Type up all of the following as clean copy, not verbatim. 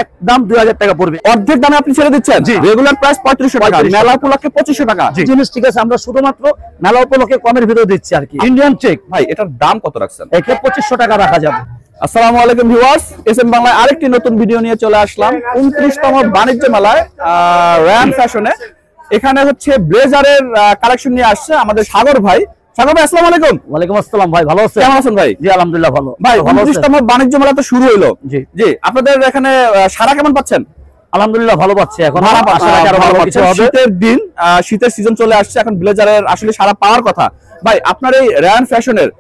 একদম 2000 টাকা পড়বে। অর্ধেক দামে আপনি ছেড়ে দিচ্ছেন। রেগুলার প্রাইস 3500 টাকা, মেলা উপলক্ষে 2500 টাকা। জিনিস ঠিক আছে, আমরা শুধুমাত্র মেলা উপলক্ষে কমের ভিতরে দিচ্ছি আর কি। ইন্ডিয়ান চেক ভাই এটার দাম কত রাখছেন? একে 2500 টাকা রাখা যাবে। আসসালামু আলাইকুম ভিউয়ার্স, এসএম বাংলায় আরেকটি নতুন ভিডিও নিয়ে চলে আসলাম 29তম বাণিজ্য মেলায় রায়ান ফ্যাশনে। এখানে হচ্ছে ব্লেজারের কালেকশন নিয়ে আসছে আমাদের সাগর ভাই। সাগর ভাই আসসালামু আলাইকুম। ওয়ালাইকুম আসসালাম ভাই, ভালো আছেন? কেমন আছেন ভাই? জি আলহামদুলিল্লাহ ভালো। ভাই 29তম বাণিজ্য মেলা তো শুরু হইলো। জি জি, আপনাদের এখানে সারা কেমন পাচ্ছেন? আলহামদুলিল্লাহ ভালো পাচ্ছি। এখন শীতের দিন, শীতের সিজন চলে আসছে, এখন ব্লেজারের আসলে সারা পাওয়ার কথা। ভাই আপনার এই রায়ান ফ্যাশনের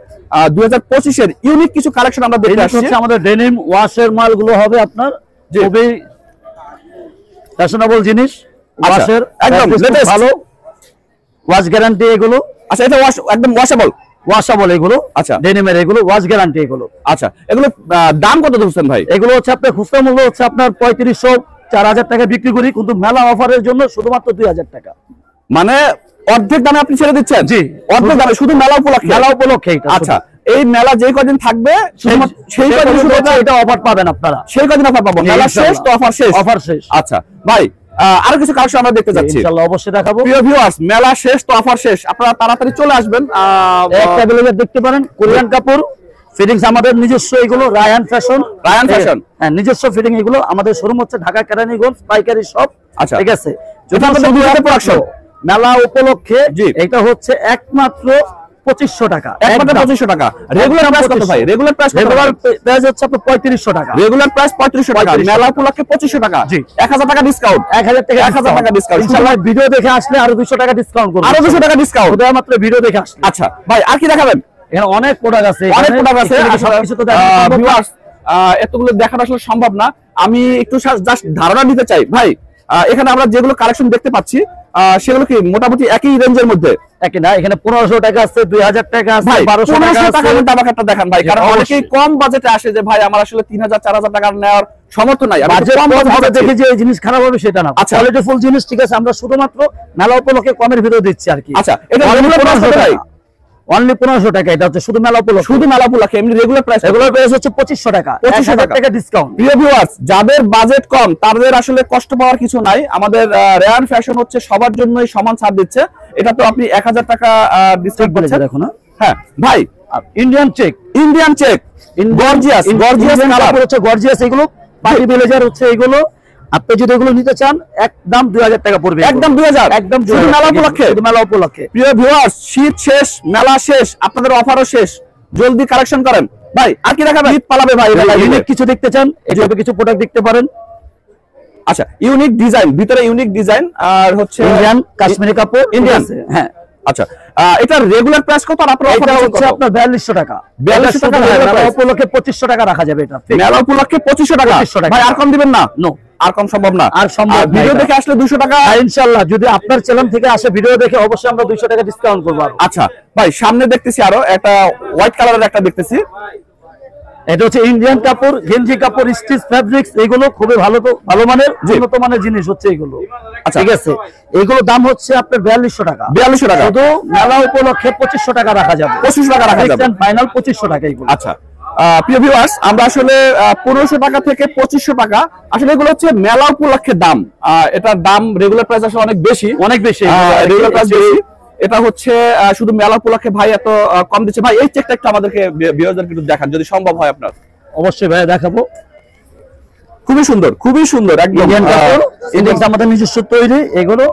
2025 এর ইউনিক কিছু কালেকশন আমরা দেখতে আসছি। আমাদের ডেনিম ওয়াশের মালগুলো হবে আপনার খুবই ফ্যাশনেবল জিনিস। ওয়াশের একদম ভালো ওয়াশ গ্যারান্টি এগুলো। আচ্ছা, এটা ওয়াশ একদম ওয়াশেবল এগুলো। আচ্ছা, ডেনিমের এগুলো ওয়াশ গ্যারান্টি এগুলো। আচ্ছা, এগুলো দাম কত ধরছেন ভাই? এগুলো হচ্ছে আপনার খুচরা মূল্য হচ্ছে আপনার 3500 4000 টাকা বিক্রি করি, কিন্তু মেলা অফারের জন্য শুধুমাত্র 2000 টাকা। মানে অর্ধেক দামে আপনি ছেড়ে দিচ্ছেন? জি, অর্ধেক দামে, শুধু মেলা উপলক্ষে। মেলা উপলক্ষে এটা। আচ্ছা, এই মেলা যে কদিন থাকবে সেই কদিন শুধু এটা অফার পাবেন আপনারা। সেই কদিন অফার পাবো, মেলা শেষ তো অফার শেষ। অফার শেষ। আচ্ছা ভাই, আরো কিছু কালেকশন আমরা দেখতে যাচ্ছি, ইনশাআল্লাহ অবশ্যই দেখাবো। প্রিয় ভিউয়ার্স, মেলা শেষ তো অফার শেষ, আপনারা তাড়াতাড়ি চলে আসবেন। একটা ব্লেজার দেখতে পারেন, কোরিয়ান কাপড় ফিটিংস, আমাদের নিজস্ব এগুলো রায়ান ফ্যাশন। হ্যাঁ, নিজস্ব ফিটিং এগুলো। আমাদের শোরুম হচ্ছে ঢাকা কেরানীগঞ্জ পাইকারি শপ। আচ্ছা, ঠিক আছে। মেলা উপলক্ষে এটা হচ্ছে একমাত্র 2500 টাকা। একমাত্র 2500 টাকা। রেগুলার প্রাইস কত ভাই? রেগুলার প্রাইস হচ্ছে আপনার 3500 টাকা। রেগুলার প্রাইস 3500 টাকা, মেলা উপলক্ষে 2500 টাকা। জি, 1000 টাকা ডিসকাউন্ট। 1000 টাকা ডিসকাউন্ট। ইনশাআল্লাহ ভিডিও দেখে আসলে আরো 200 টাকা ডিসকাউন্ট করব। আরো 200 টাকা ডিসকাউন্ট শুধুমাত্র ভিডিও দেখে আসলে। আচ্ছা ভাই, আর কি দেখাবেন? এখানে অনেক প্রোডাক্ট আছে, অনেক প্রোডাক্ট আছে। সবকিছু তো ভিউয়ার্স এতগুলো দেখানো আসলে সম্ভব না, আমি একটু জাস্ট ধারণা দিতে চাই ভাই। এখানে আমরা যেগুলো কালেকশন দেখতে পাচ্ছি সেগুলো কি মোটামুটি একই রেঞ্জের মধ্যে? একই না, এখানে 1500 টাকা আছে, 2000 টাকা আছে, 1200 টাকা আছে। দামাকাটা দেখান ভাই, কারণ অনেকেই কম বাজেটে আসে যে ভাই আমার আসলে 3000 4000 টাকা নেওয়ার সামর্থ্য নাই। বাজেট দেখে যে জিনিস খারাপ হবে সেটা না। আচ্ছা, কোয়ালিটিফুল জিনিস ঠিক আছে, আমরা শুধুমাত্র মেলা উপলক্ষে কমের ভিতরে দিচ্ছি আর কি। আচ্ছা, এটা রেগুলার প্রাইস কত ভাই? অনলি 1500 টাকা। এটা হচ্ছে শুধু মেলা উপলক্ষে। শুধু মেলা উপলক্ষে। এমনি রেগুলার প্রাইস হচ্ছে 2500 টাকা। 1000 টাকা ডিসকাউন্ট। প্রিয় ভিউয়ার্স, যাদের বাজেট কম তাদের আসলে কষ্ট পাওয়ার কিছু নাই। আমাদের রায়ান ফ্যাশন হচ্ছে সবার জন্যই সমান ছাড় দিচ্ছে। এটা তো আপনি 1000 টাকা ডিসকাউন্ট বলেছেন এখন। হ্যাঁ ভাই, ইন্ডিয়ান চেক গর্জিয়াস কালার হচ্ছে, গর্জিয়াস এগুলো পার্টি ব্লেজার হচ্ছে এগুলো। আপনি যদি এগুলো নিতে চান একদম 2000 টাকা পড়বে। একদম 2000, একদম শুধু মেলা উপলক্ষে। শুধু মেলা উপলক্ষে। প্রিয় ভিউয়ার্স, শীত শেষ, মেলা শেষ, আপনাদের অফারও শেষ, জলদি কালেকশন করেন ভাই। আর কি দেখাবেন? শীত পালাবে ভাই। ইউনিক কিছু দেখতে চান, এইভাবে কিছু প্রোডাক্ট দেখতে পারেন। আচ্ছা, ইউনিক ডিজাইন, ভিতরে ইউনিক ডিজাইন, আর হচ্ছে ইন্ডিয়ান কাশ্মীরি কাপড়। ইন্ডিয়ান, হ্যাঁ। আচ্ছা, এটার রেগুলার প্রাইস কত? আর আপনার অফার হচ্ছে আপনার 4200 টাকা। 4200 টাকা মেলা উপলক্ষে 2500 টাকা রাখা যাবে। এটা মেলা উপলক্ষে 2500 টাকা। ভাই আর কম দিবেন না? নো, আর কম সম্ভব না। আর সম্ভব ভিডিও দেখে আসলে 200 টাকা ইনশাআল্লাহ। যদি আপনার চ্যানেল থেকে আসে ভিডিও দেখে, অবশ্যই আমরা 200 টাকা ডিসকাউন্ট করব। আচ্ছা ভাই, সামনে দেখতেছি আরো একটা হোয়াইট কালারের একটা দেখতেছি। এটা হচ্ছে ইন্ডিয়ান কাপড়, গেঞ্জি কাপড়, স্টিচ ফেব্রিক্স। এগুলো খুবই ভালো মানের, উন্নত মানের জিনিস হচ্ছে এগুলো। ঠিক আছে, এগুলো দাম হচ্ছে আপনার 4200 টাকা। 4200 টাকা। শুধু মেলা উপলক্ষে 2500 টাকা রাখা যাবে। 2500 টাকা রাখা যাবে, ফাইনাল 2500 টাকা এগুলো। আচ্ছা প্রিয় ভিউয়ার্স, আমরা আসলে 1500 টাকা থেকে 2500 টাকা, আসলে এগুলো হচ্ছে মেলা উপলক্ষে দাম। এটার দাম রেগুলার প্রাইস আসলে অনেক বেশি। রেগুলার প্রাইস বেশি। এটা হচ্ছে শুধু মেলা উপলক্ষে ভাই এত কম দিচ্ছে। ভাই এই চেকটা একটু আমাদেরকে ভিউয়ারদেরকে একটু দেখান যদি সম্ভব হয় আপনার। অবশ্যই ভাই দেখাবো। খুবই সুন্দর, খুবই সুন্দর, একদম ইন্ডিয়ান কাপড়। ইন্ডিয়ান আমাদের নিজস্ব তৈরি এগুলো,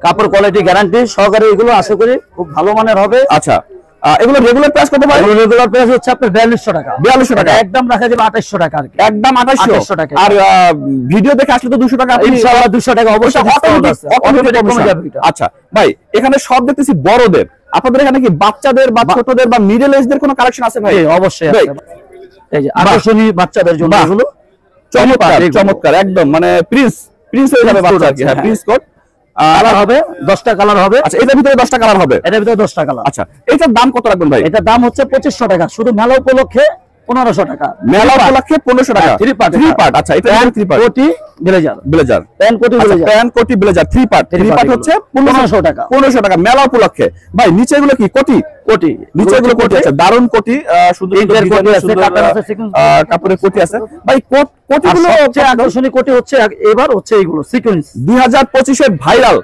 কাপড় কোয়ালিটি গ্যারান্টি সহকারে এগুলো। আশা করি খুব ভালো মানের হবে। আচ্ছা, এগুলো রেগুলার প্রাইস কত ভাই? রেগুলার প্রাইস হচ্ছে আপনার 4200 টাকা। 4200 টাকা। একদম রাখা যাবে 2800 টাকা আর কি। একদম 2800 টাকা। আর ভিডিও দেখে আসলে তো 200 টাকা। ইনশাআল্লাহ 200 টাকা অবশ্যই ডিসকাউন্ট আছে। আচ্ছা ভাই, এখানে সব দেখতেছি বড়দের। আপনাদের এখানে কি বাচ্চাদের বা ছোটদের বা মিডল এজদের কোনো কালেকশন আছে ভাই? অবশ্যই আছে। এই যে আকর্ষণীয় বাচ্চাদের জন্য এগুলো চমৎকার একদম, মানে প্রিন্স হয়ে যাবে বাচ্চা আর কি। হ্যাঁ, প্রিন্স কোট কালার হবে, 10টা কালার হবে। আচ্ছা, এটার ভিতরে 10টা কালার হবে। এটার ভিতরে 10টা কালার। আচ্ছা, এটার দাম কত রাখবেন ভাই? এটার দাম হচ্ছে 2500 টাকা। শুধু মেলা উপলক্ষে 1500 টাকা। মেলা উপলক্ষে 1500 টাকা। Three part. আচ্ছা, এটা থ্রি পার্ট। কোটি ব্লেজার, প্যান্ট কোটি ব্লেজার থ্রি পার্ট হচ্ছে 1500 টাকা। 1500 টাকা মেলা উপলক্ষে। ভাই নিচে এগুলো কি কোটি? নিচে এগুলো কোটি আছে, দারুন কোটি, শুধু কোটি আছে, কাপড়ের কোটি আছে। ভাই কোটিগুলো সবচেয়ে আকর্ষণীয় কোটি হচ্ছে এবার হচ্ছে এইগুলো সিকোয়েন্স 2025 এর ভাইরাল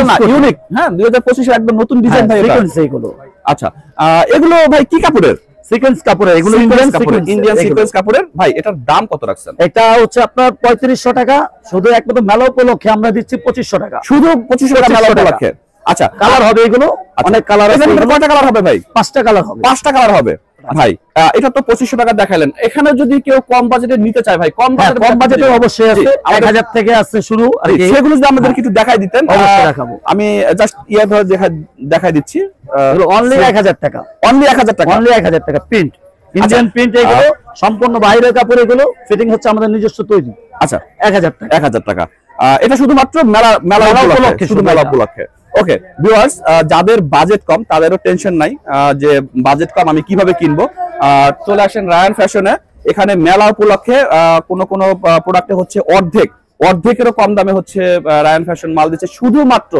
না, ইউনিক। হ্যাঁ, 2025 এর একদম নতুন ডিজাইন ভাই এটা। সিকোয়েন্স এইগুলো। আচ্ছা, এগুলো ভাই কি কাপড়ের? সিকোয়েন্স কাপড়ের, এগুলো ইন্ডিয়ান সিকোয়েন্স কাপড়ের। ভাই এটার দাম কত রাখছেন? এটা হচ্ছে আপনার 3500 টাকা, শুধু একমাত্র মেলা উপলক্ষে আমরা দিচ্ছি 2500 টাকা। শুধু 2500 টাকা মেলা উপলক্ষে। আচ্ছা, কালার হবে এগুলো, অনেক কালার আছে। কয়টা কালার হবে ভাই? 5টা কালার হবে। 5টা কালার হবে ভাই। এটা তো 2500 টাকা দেখালেন। এখানে যদি কেউ কম বাজেটে নিতে চায় ভাই, কম বাজেটে অবশ্যই আছে, 1000 থেকে আছে শুরু। সেগুলো যদি আমাদের কিছু দেখাই দিতেন অবশ্যই দেখাবো। আমি জাস্ট ধরে দেখাই দিচ্ছি। অনলি 1000 টাকা, অনলি 1000 টাকা, অনলি 1000 টাকা। প্রিন্ট, ইন্ডিয়ান প্রিন্ট এগুলো, সম্পূর্ণ বাইরের কাপড় এগুলো, ফিটিং হচ্ছে আমাদের নিজস্ব তৈরি। আচ্ছা, 1000 টাকা। 1000 টাকা। এটা শুধুমাত্র মেলা উপলক্ষে, শুধু মেলা উপলক্ষে। ওকে ভিউয়ার্স, যাদের বাজেট কম তাদেরও টেনশন নাই যে বাজেট কম আমি কিভাবে কিনবো। চলে আসেন রায়ান ফ্যাশনে। এখানে মেলা উপলক্ষে কোন প্রোডাক্টে হচ্ছে অর্ধেকেরও কম দামে হচ্ছে রায়ান ফ্যাশন মাল দিচ্ছে। শুধুমাত্র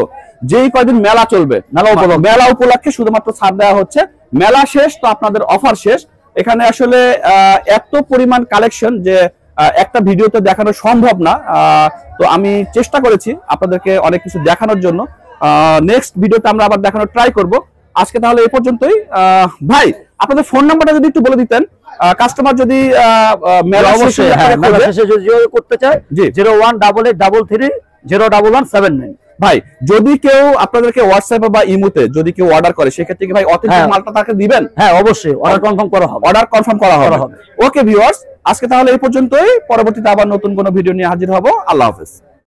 যেই কয়দিন মেলা চলবে, মেলা উপলক্ষে শুধুমাত্র ছাড় দেওয়া হচ্ছে। মেলা শেষ তো আপনাদের অফার শেষ। এখানে আসলে এত পরিমাণ কালেকশন যে একটা ভিডিওতে দেখানো সম্ভব না। তো আমি চেষ্টা করেছি আপনাদেরকে অনেক কিছু দেখানোর জন্য। নেক্সট ভিডিওতে আমরা আবার দেখানোর ট্রাই করব। আজকে তাহলে এই পর্যন্তই। ভাই আপনাদের ফোন নাম্বারটা যদি একটু বলে দিতেন, কাস্টমার যদি মেলা শেষে যদি করতে চায়, 018833011179। ভাই যদি কেউ আপনাদেরকে হোয়াটসঅ্যাপে বা ইমোতে যদি কেউ অর্ডার করে, সেক্ষেত্রে কি ভাই অথেন্টিক মালটা তাকে দিবেন? হ্যাঁ অবশ্যই, অর্ডার কনফার্ম করা হবে। ওকে ভিউয়ার্স, আজকে তাহলে এই পর্যন্তই। পরবর্তীতে আবার নতুন কোনো ভিডিও নিয়ে হাজির হব। আল্লাহ হাফেজ।